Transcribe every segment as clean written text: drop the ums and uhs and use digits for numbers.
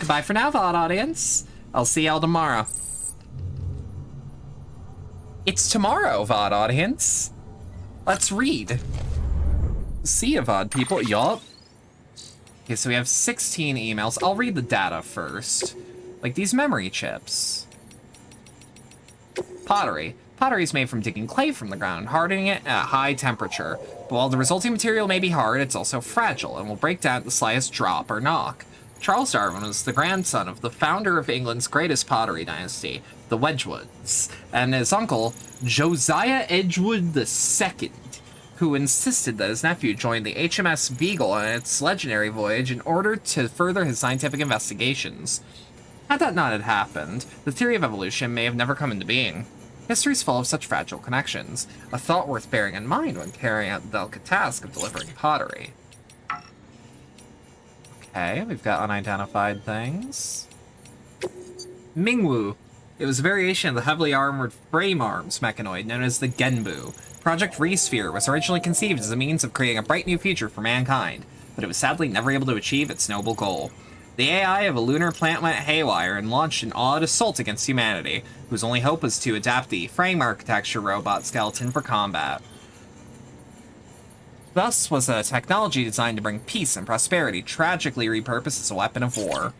Goodbye for now, VOD audience. I'll see y'all tomorrow. It's tomorrow, VOD audience. Let's read. See ya, VOD people. Yup. Okay, so we have 16 emails. I'll read the data first. Like these memory chips. Pottery. Pottery is made from digging clay from the ground, hardening it at high temperature. But while the resulting material may be hard, it's also fragile and will break down at the slightest drop or knock. Charles Darwin was the grandson of the founder of England's greatest pottery dynasty, the Wedgwoods, and his uncle, Josiah Edgewood II, who insisted that his nephew join the HMS Beagle on its legendary voyage in order to further his scientific investigations. Had that not had happened, the theory of evolution may have never come into being. History's full of such fragile connections, a thought worth bearing in mind when carrying out the delicate task of delivering pottery. Okay, we've got unidentified things. Mingwu. It was a variation of the heavily armored frame arms mechanoid known as the Genbu. Project Resphere was originally conceived as a means of creating a bright new future for mankind, but it was sadly never able to achieve its noble goal. The AI of a lunar plant went haywire and launched an odd assault against humanity, whose only hope was to adapt the frame architecture robot skeleton for combat. Thus was a technology designed to bring peace and prosperity tragically repurposed as a weapon of war.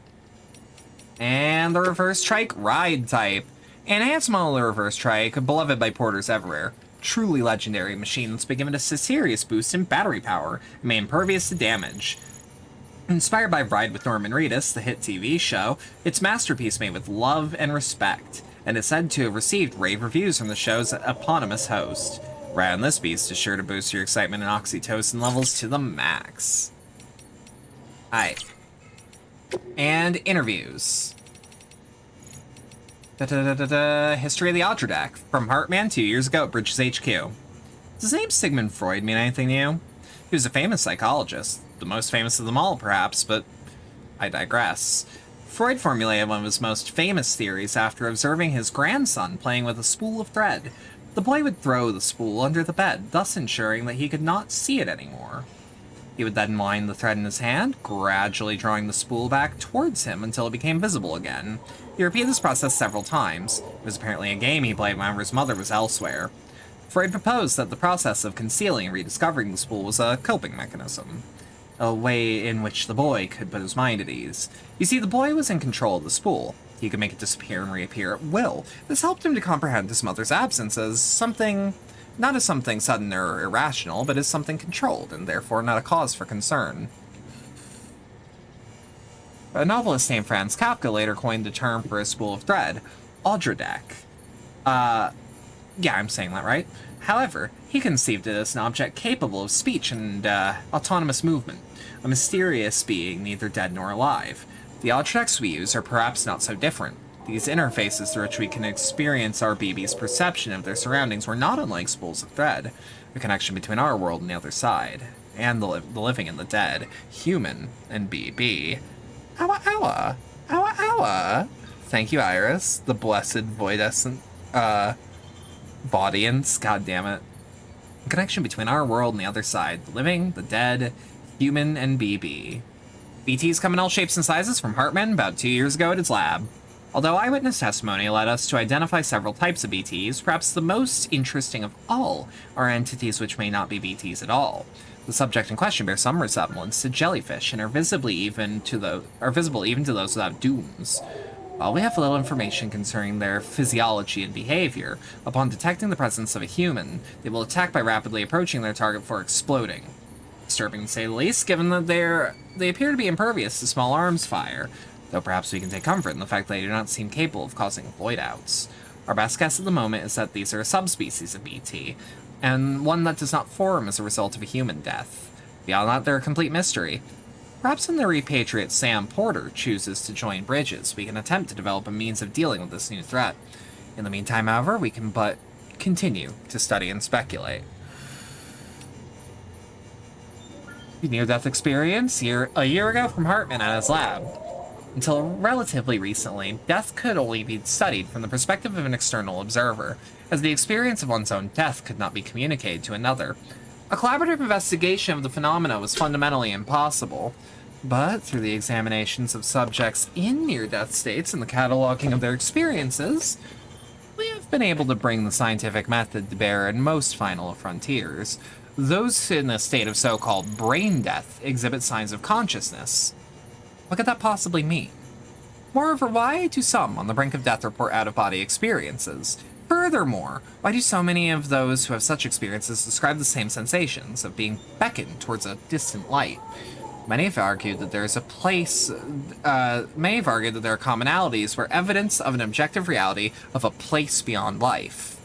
And the reverse trike ride type. Enhanced model of the reverse trike, beloved by porters everywhere. Truly legendary machine that's been given a serious boost in battery power and made impervious to damage. Inspired by Ride with Norman Reedus, the hit TV show, its masterpiece made with love and respect, and is said to have received rave reviews from the show's eponymous host. Ride on this beast is sure to boost your excitement and oxytocin levels to the max. Alright. And interviews. History of the Odradek, from Heartman 2 years ago at Bridges HQ. Does the name Sigmund Freud mean anything to you? He was a famous psychologist, the most famous of them all perhaps, but I digress. Freud formulated one of his most famous theories after observing his grandson playing with a spool of thread. The boy would throw the spool under the bed, thus ensuring that he could not see it anymore. He would then wind the thread in his hand, gradually drawing the spool back towards him until it became visible again. He repeated this process several times. It was apparently a game he played whenever his mother was elsewhere. Freud proposed that the process of concealing and rediscovering the spool was a coping mechanism. A way in which the boy could put his mind at ease. You see, the boy was in control of the spool. He could make it disappear and reappear at will. This helped him to comprehend his mother's absence as something, not as something sudden or irrational, but as something controlled, and therefore not a cause for concern. A novelist named Franz Kafka later coined the term for a spool of thread, Odradek. Yeah, I'm saying that right. However, he conceived it as an object capable of speech and autonomous movement, a mysterious being neither dead nor alive. The Odradeks we use are perhaps not so different. These interfaces through which we can experience our BB's perception of their surroundings were not unlike spools of thread, a connection between our world and the other side, and the living and the dead, human and BB. Owa owa! Owa owa! Thank you, Iris, the blessed voidescent, Bodians, god damn it. A connection between our world and the other side, the living, the dead, human, and BB. BTs come in all shapes and sizes from Hartman about 2 years ago at his lab. Although eyewitness testimony led us to identify several types of BTs, perhaps the most interesting of all are entities which may not be BTs at all. The subject in question bears some resemblance to jellyfish and are visible even to those without dooms. While we have little information concerning their physiology and behavior, upon detecting the presence of a human, they will attack by rapidly approaching their target before exploding. Disturbing to say the least, given that they appear to be impervious to small arms fire, though perhaps we can take comfort in the fact that they do not seem capable of causing void-outs. Our best guess at the moment is that these are a subspecies of BT, and one that does not form as a result of a human death. Beyond that, they're a complete mystery. Perhaps when the repatriate Sam Porter chooses to join Bridges, we can attempt to develop a means of dealing with this new threat. In the meantime, however, we can but continue to study and speculate. Near-death experience a year ago from Hartman at his lab. Until relatively recently, death could only be studied from the perspective of an external observer, as the experience of one's own death could not be communicated to another. A collaborative investigation of the phenomena was fundamentally impossible. But through the examinations of subjects in near-death states and the cataloging of their experiences, we have been able to bring the scientific method to bear in most final frontiers. Those in a state of so-called brain death exhibit signs of consciousness. What could that possibly mean? Moreover, why do some on the brink of death report out-of-body experiences? Furthermore, why do so many of those who have such experiences describe the same sensations of being beckoned towards a distant light? Many have argued that there are commonalities where evidence of an objective reality of a place beyond life.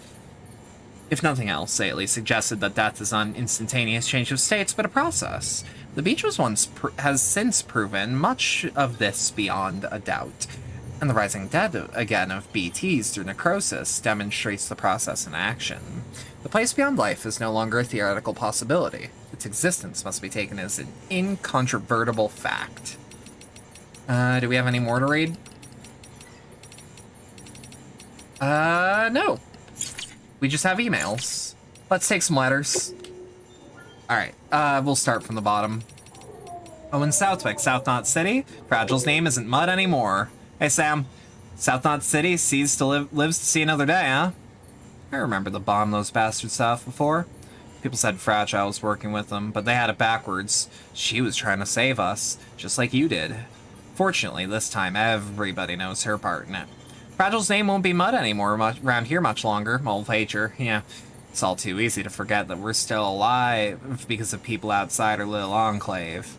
If nothing else, they at least suggested that death is not an instantaneous change of states, but a process. The beach has since proven much of this beyond a doubt, and the rising dead again of BTs through necrosis demonstrates the process in action. The place beyond life is no longer a theoretical possibility. Its existence must be taken as an incontrovertible fact. Do we have any more to read? No. We just have emails. Let's take some letters. Alright, we'll start from the bottom. Oh, in Southwick, South Knot City? Fragile's name isn't Mud anymore. Hey, Sam. South Knot City lives to see another day, huh? I remember the bomb those bastards south before. People said Fragile was working with them, but they had it backwards. She was trying to save us, just like you did. Fortunately, this time, everybody knows her part in it. Fragile's name won't be Mud anymore around here much longer, old pager. Yeah, it's all too easy to forget that we're still alive because of people outside our little enclave.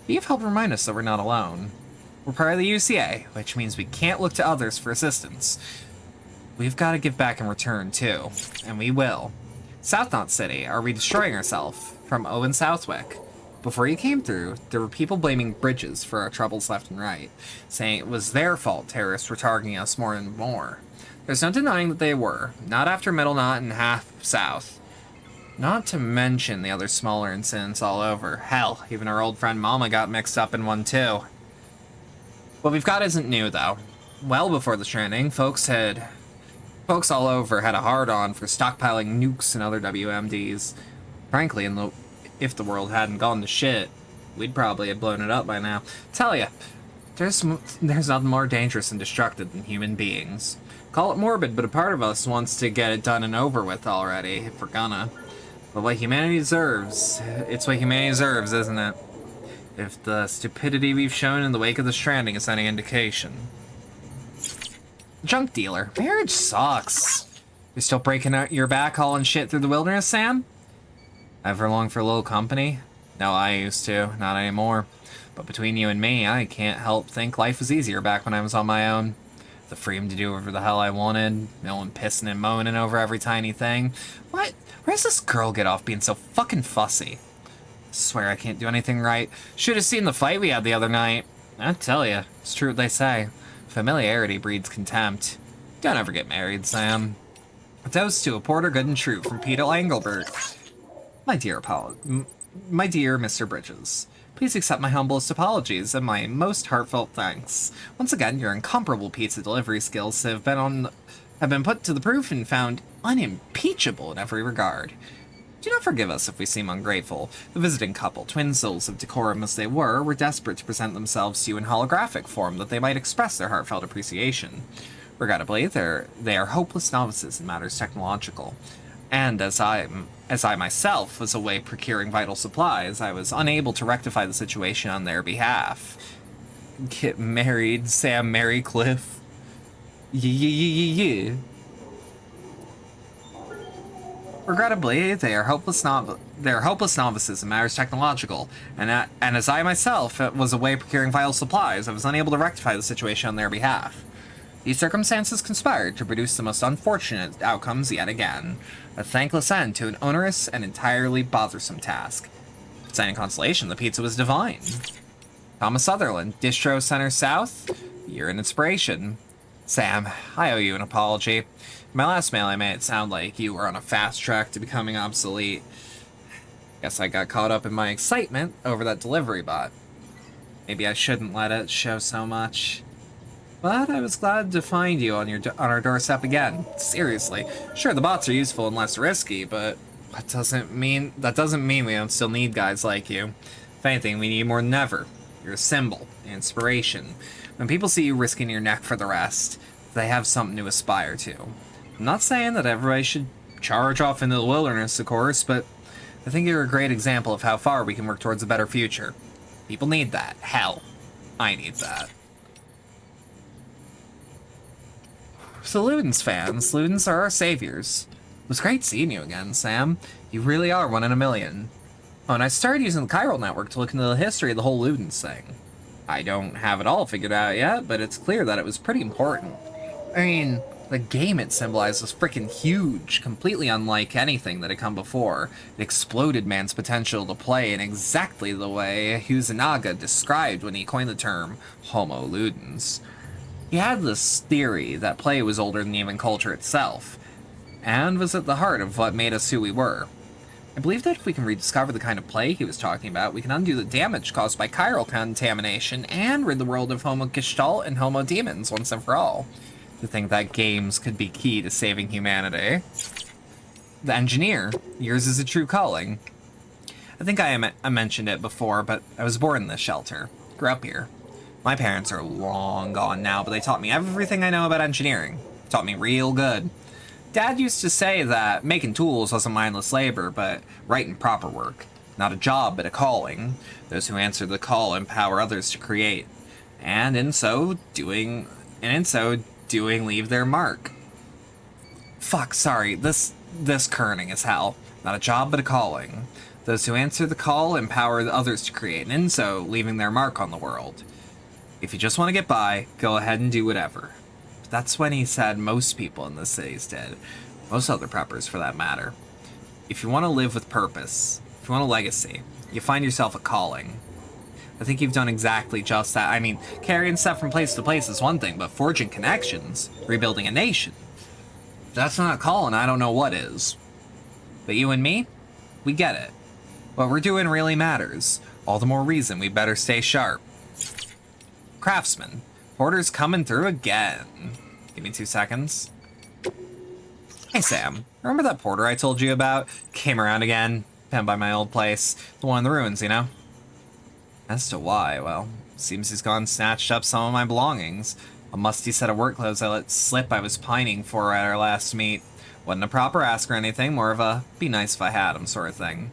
But you've helped remind us that we're not alone. We're part of the UCA, which means we can't look to others for assistance. We've got to give back in return, too. And we will. South Knot City, are we destroying ourselves? From Owen Southwick. Before you came through, there were people blaming Bridges for our troubles left and right, saying it was their fault terrorists were targeting us more and more. There's no denying that they were, not after Middle Knot and half South. Not to mention the other smaller incidents all over. Hell, even our old friend Mama got mixed up in one too. What we've got isn't new, though. Well before the Stranding, folks all over had a hard-on for stockpiling nukes and other WMDs. Frankly, if the world hadn't gone to shit, we'd probably have blown it up by now. Tell ya, there's nothing more dangerous and destructive than human beings. Call it morbid, but a part of us wants to get it done and over with already, if we're gonna. But what humanity deserves, it's what humanity deserves, isn't it? If the stupidity we've shown in the wake of the Stranding is any indication. Junk dealer. Marriage sucks. You're still breaking out your back hauling shit through the wilderness, Sam? Ever long for a little company? No, I used to. Not anymore. But between you and me, I can't help think life was easier back when I was on my own. The freedom to do whatever the hell I wanted. No one pissing and moaning over every tiny thing. What? Where does this girl get off being so fucking fussy? I swear I can't do anything right. Should have seen the fight we had the other night. I tell ya, it's true what they say. Familiarity breeds contempt. Don't ever get married, Sam. A toast to a porter good and true from Peter Engelbert. My dear Mr. Bridges, please accept my humblest apologies and my most heartfelt thanks. Once again, your incomparable pizza delivery skills have been put to the proof and found unimpeachable in every regard. Do not forgive us if we seem ungrateful. The visiting couple, twin souls of decorum as they were desperate to present themselves to you in holographic form that they might express their heartfelt appreciation. Regrettably, they are hopeless novices in matters technological. And as I myself was away procuring vital supplies, I was unable to rectify the situation on their behalf. Get married, Sam Marycliffe. Yeah. Regrettably, they are hopeless novices in matters technological, and as I myself was away procuring vital supplies, I was unable to rectify the situation on their behalf. These circumstances conspired to produce the most unfortunate outcomes yet again, a thankless end to an onerous and entirely bothersome task. Signing consolation, the pizza was divine. Thomas Sutherland, Distro Center South, you're an inspiration. Sam, I owe you an apology. My last mail I made it sound like you were on a fast track to becoming obsolete. Guess I got caught up in my excitement over that delivery bot. Maybe I shouldn't let it show so much. But I was glad to find you on our doorstep again. Seriously. Sure, the bots are useful and less risky, but that doesn't mean we don't still need guys like you. If anything, we need more than ever. You're a symbol, an inspiration. When people see you risking your neck for the rest, they have something to aspire to. I'm not saying that everybody should charge off into the wilderness, of course, but I think you're a great example of how far we can work towards a better future. People need that. Hell, I need that. So Ludens fans, Ludens are our saviors. It was great seeing you again, Sam. You really are one in a million. Oh, and I started using the Chiral Network to look into the history of the whole Ludens thing. I don't have it all figured out yet, but it's clear that it was pretty important. I mean, the game it symbolized was freaking huge, completely unlike anything that had come before. It exploded man's potential to play in exactly the way Kusunaga described when he coined the term Homo Ludens. He had this theory that play was older than even culture itself, and was at the heart of what made us who we were. I believe that if we can rediscover the kind of play he was talking about, we can undo the damage caused by chiral contamination and rid the world of Homo Gestalt and Homo Demons once and for all. To think that games could be key to saving humanity. The engineer, yours is a true calling. I think I mentioned it before, but I was born in this shelter. Grew up here. My parents are long gone now, but they taught me everything I know about engineering. Taught me real good. Dad used to say that making tools wasn't mindless labor, but right and proper work. Not a job, but a calling. Those who answer the call empower others to create. And in so doing, leave their mark. Fuck, sorry, this kerning is hell. Not a job, but a calling. Those who answer the call empower others to create, and in so, leaving their mark on the world. If you just want to get by, go ahead and do whatever. But that's when he said most people in the cities did. Most other preppers, for that matter. If you want to live with purpose, if you want a legacy, you find yourself a calling. I think you've done exactly just that. I mean, carrying stuff from place to place is one thing, but forging connections, rebuilding a nation, if that's not a calling, I don't know what is. But you and me, we get it. What we're doing really matters. All the more reason we better stay sharp. Craftsman, Porter's coming through again. Give me 2 seconds. Hey Sam, remember that porter I told you about? Came around again, down by my old place. The one in the ruins, you know? As to why, well, seems he's gone and snatched up some of my belongings. A musty set of work clothes I let slip I was pining for at our last meet. Wasn't a proper ask or anything, more of a be nice if I had him sort of thing.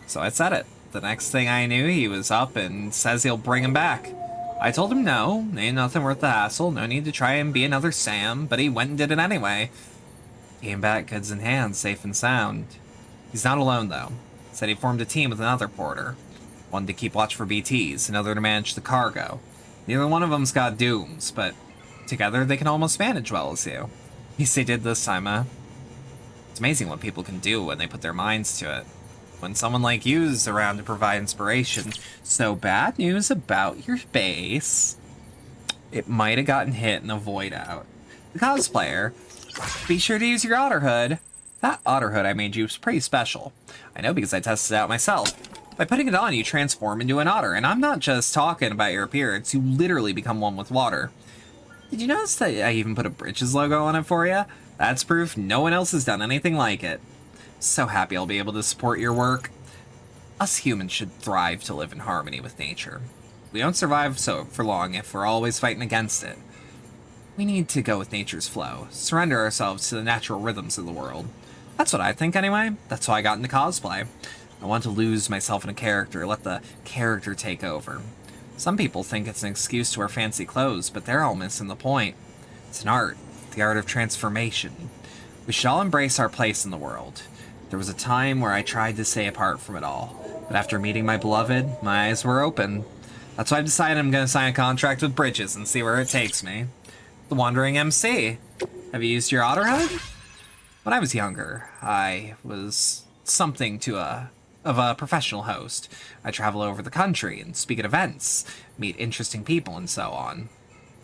So I said it. The next thing I knew, he was up and says he'll bring him back. I told him no, ain't nothing worth the hassle, no need to try and be another Sam, but he went and did it anyway. Came back goods in hand, safe and sound. He's not alone though. Said he formed a team with another porter. One to keep watch for BTs, another to manage the cargo. Neither one of them's got dooms, but together they can almost manage well as you. At least they did this time, huh? It's amazing what people can do when they put their minds to it. When someone like you is around to provide inspiration. So bad news about your base. It might have gotten hit in a void out. The cosplayer, be sure to use your otter hood. That otter hood I made you was pretty special. I know because I tested it out myself. By putting it on, you transform into an otter, and I'm not just talking about your appearance, you literally become one with water. Did you notice that I even put a Bridges logo on it for you? That's proof no one else has done anything like it. So happy I'll be able to support your work. Us humans should thrive to live in harmony with nature. We don't survive for long if we're always fighting against it. We need to go with nature's flow, surrender ourselves to the natural rhythms of the world. That's what I think anyway. That's why I got into cosplay. I want to lose myself in a character, let the character take over. Some people think it's an excuse to wear fancy clothes, but they're all missing the point. It's an art, the art of transformation. We should all embrace our place in the world. There was a time where I tried to stay apart from it all, but after meeting my beloved, my eyes were open. That's why I've decided I'm going to sign a contract with Bridges and see where it takes me. The Wandering MC. Have you used your otter hood? When I was younger, I was something of a professional host. I travel over the country and speak at events, meet interesting people and so on.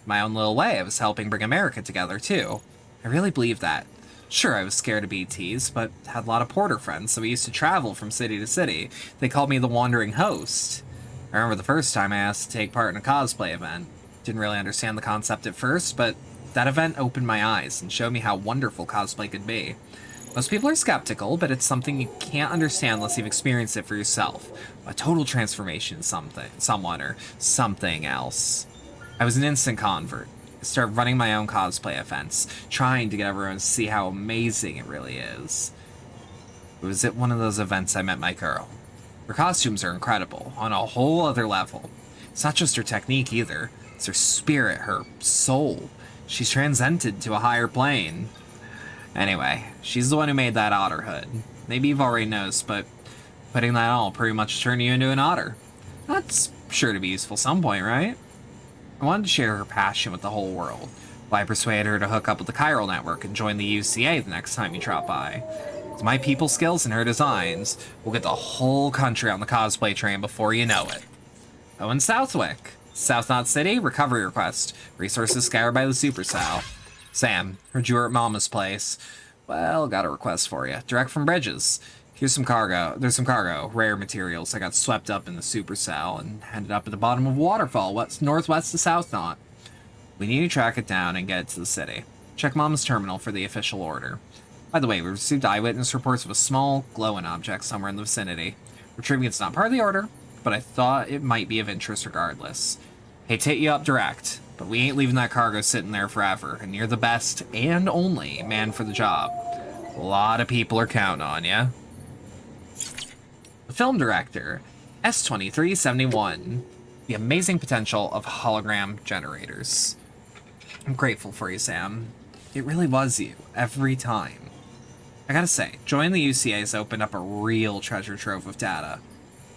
My own little way, I was helping bring America together too. I really believe that. Sure, I was scared of BTs, but had a lot of porter friends, so we used to travel from city to city. They called me the Wandering Host. I remember the first time I asked to take part in a cosplay event. Didn't really understand the concept at first, but that event opened my eyes and showed me how wonderful cosplay could be. Most people are skeptical, but it's something you can't understand unless you've experienced it for yourself. A total transformation, someone, or something else. I was an instant convert. I started running my own cosplay events, trying to get everyone to see how amazing it really is. It was at one of those events I met my girl. Her costumes are incredible, on a whole other level. It's not just her technique either, it's her spirit, her soul. She's transcended to a higher plane. Anyway, she's the one who made that otter hood. Maybe you've already noticed, but putting that on will pretty much turn you into an otter. That's sure to be useful some point, right? I wanted to share her passion with the whole world. I persuaded her to hook up with the Chiral Network and join the UCA the next time you drop by. With my people skills and her designs, we'll get the whole country on the cosplay train before you know it. Oh, and Southwick. South Knot City, recovery request. Resources scoured by the Supercell. Sam, heard you were at Mama's place. Well, got a request for you. Direct from Bridges. Here's some cargo. There's some cargo. Rare materials. I got swept up in the Supercell and ended up at the bottom of a waterfall, northwest of South Knot. We need to track it down and get it to the city. Check Mama's terminal for the official order. By the way, we received eyewitness reports of a small, glowing object somewhere in the vicinity. Retrieving it's not part of the order, but I thought it might be of interest regardless. Hate to hit you up direct, but we ain't leaving that cargo sitting there forever, and you're the best and only man for the job. A lot of people are counting on ya. The film director, S2371. The amazing potential of hologram generators. I'm grateful for you, Sam. It really was you, every time. I gotta say, joining the UCA has opened up a real treasure trove of data.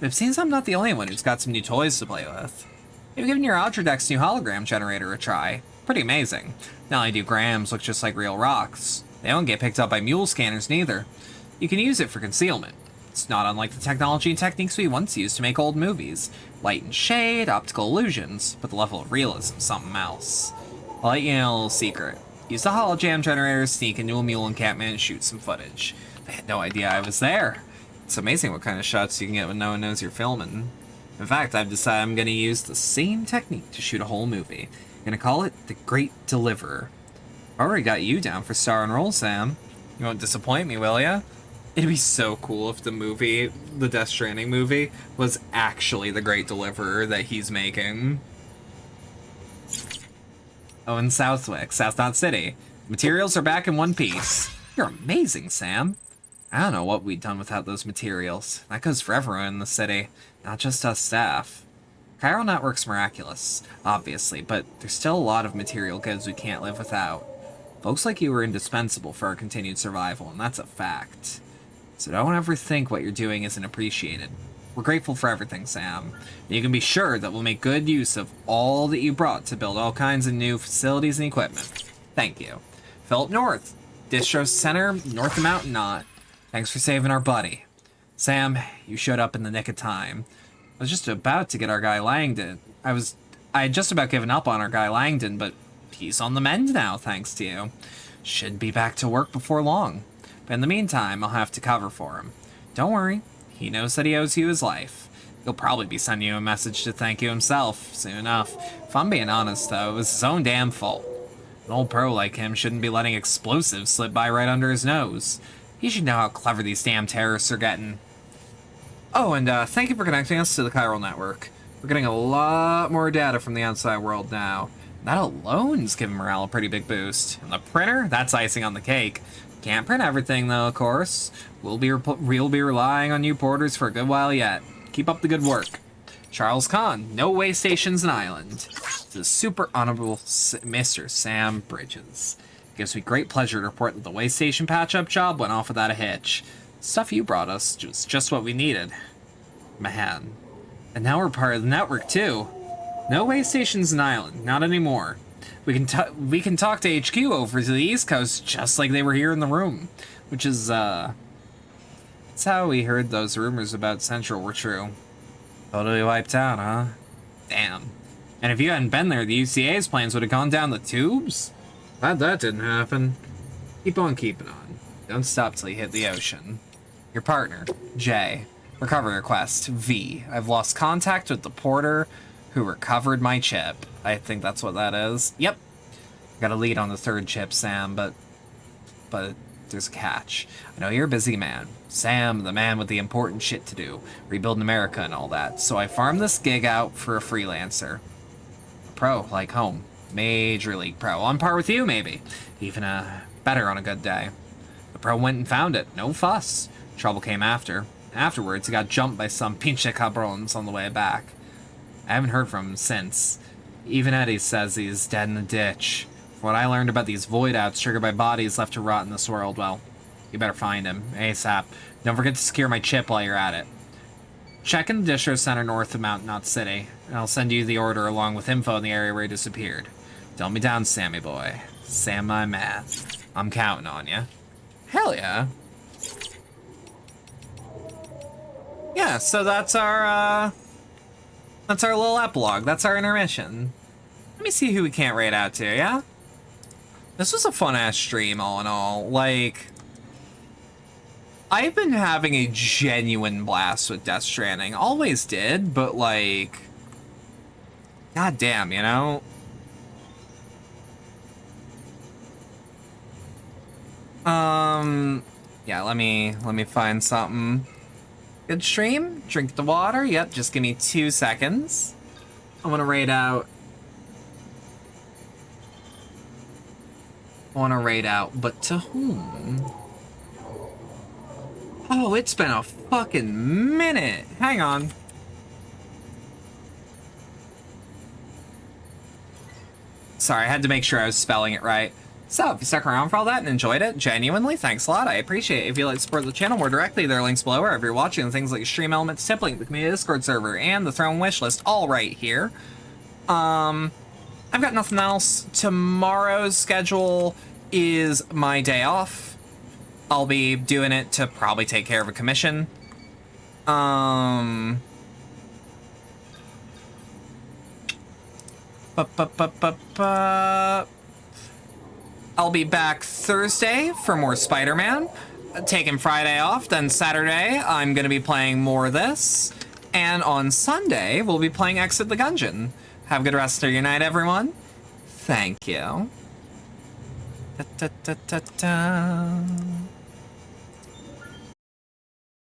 It seems I'm not the only one who's got some new toys to play with. You've given your Ultradex's new hologram generator a try. Pretty amazing. Not only do grams look just like real rocks, they don't get picked up by mule scanners neither. You can use it for concealment. It's not unlike the technology and techniques we once used to make old movies. Light and shade, optical illusions, but the level of realism is something else. I'll let you in a little secret. Use the holojam generator to sneak into a mule encampment and shoot some footage. They had no idea I was there. It's amazing what kind of shots you can get when no one knows you're filming. In fact, I've decided I'm going to use the same technique to shoot a whole movie. I'm going to call it The Great Deliverer. I already got you down for star and roll, Sam. You won't disappoint me, will ya? It'd be so cool if the movie, the Death Stranding movie, was actually The Great Deliverer that he's making. Oh, in Southwick, South Knot City. Materials are back in one piece. You're amazing, Sam. I don't know what we'd done without those materials. That goes for everyone in the city, not just us staff. Chiral Network's miraculous, obviously, but there's still a lot of material goods we can't live without. Folks like you are indispensable for our continued survival, and that's a fact. So don't ever think what you're doing isn't appreciated. We're grateful for everything, Sam. And you can be sure that we'll make good use of all that you brought to build all kinds of new facilities and equipment. Thank you. Philip North, Distro Center, north of Mountain Knot. Thanks for saving our buddy. Sam, you showed up in the nick of time. I was just about to get our guy Langdon. I had just about given up on our guy Langdon, but he's on the mend now, thanks to you. Should be back to work before long. But in the meantime, I'll have to cover for him. Don't worry, he knows that he owes you his life. He'll probably be sending you a message to thank you himself, soon enough. If I'm being honest, though, it was his own damn fault. An old pro like him shouldn't be letting explosives slip by right under his nose. He should know how clever these damn terrorists are getting. Oh, and thank you for connecting us to the Chiral Network. We're getting a lot more data from the outside world now. That alone's giving morale a pretty big boost. And the printer? That's icing on the cake. Can't print everything, though, of course. We'll be relying on you porters for a good while yet. Keep up the good work. Charles Kahn, no way stations an island. To the super honorable Mr. Sam Bridges. It gives me great pleasure to report that the way station patch-up job went off without a hitch. Stuff you brought us was just what we needed. Man. And now we're part of the network, too. No way stations an island. Not anymore. We can talk to HQ over to the East Coast just like they were here in the room. Which is, that's how we heard those rumors about Central were true. Totally wiped out, huh? Damn. And if you hadn't been there, the UCA's planes would have gone down the tubes? Glad that didn't happen. Keep on keeping on. Don't stop till you hit the ocean. Your partner, J. Recovery request, V. I've lost contact with the porter who recovered my chip. I think that's what that is. Yep. Got a lead on the third chip, Sam, but there's a catch. I know you're a busy man. Sam, the man with the important shit to do. Rebuilding America and all that. So I farmed this gig out for a freelancer. A pro, like home. Major league pro. On par with you, maybe. Even better on a good day. The pro went and found it. No fuss. Trouble came after. Afterwards, he got jumped by some pinche cabrons on the way back. I haven't heard from him since. Even Eddie says he's dead in the ditch. From what I learned about these void outs triggered by bodies left to rot in this world, well, you better find him, ASAP. Don't forget to secure my chip while you're at it. Check in the distro center north of Mountain Knot City, and I'll send you the order along with info in the area where he disappeared. Don't me down, Sammy boy. Sam, my man. I'm counting on you. Hell yeah. Yeah, so that's our little epilogue. That's our intermission. Let me see who we can't raid out to, yeah? This was a fun-ass stream, all in all. Like, I've been having a genuine blast with Death Stranding. Always did, but, like, goddamn, you know? Yeah, let me find something. Good stream? Drink the water? Yep, just give me 2 seconds. I want to raid out. But to whom? Oh, it's been a fucking minute. Hang on. Sorry, I had to make sure I was spelling it right. So, if you stuck around for all that and enjoyed it, genuinely, thanks a lot. I appreciate it. If you'd like to support the channel more directly, there are links below wherever you're watching, things like Stream Elements, Tip Link, the community Discord server, and the Throne wishlist, all right here. I've got nothing else. Tomorrow's schedule is my day off. I'll be doing it to probably take care of a commission. I'll be back Thursday for more Spider-Man. Taking Friday off, then Saturday I'm gonna be playing more of this. And on Sunday, we'll be playing Exit the Gungeon. Have a good rest of your night, everyone. Thank you. Da, da, da, da, da.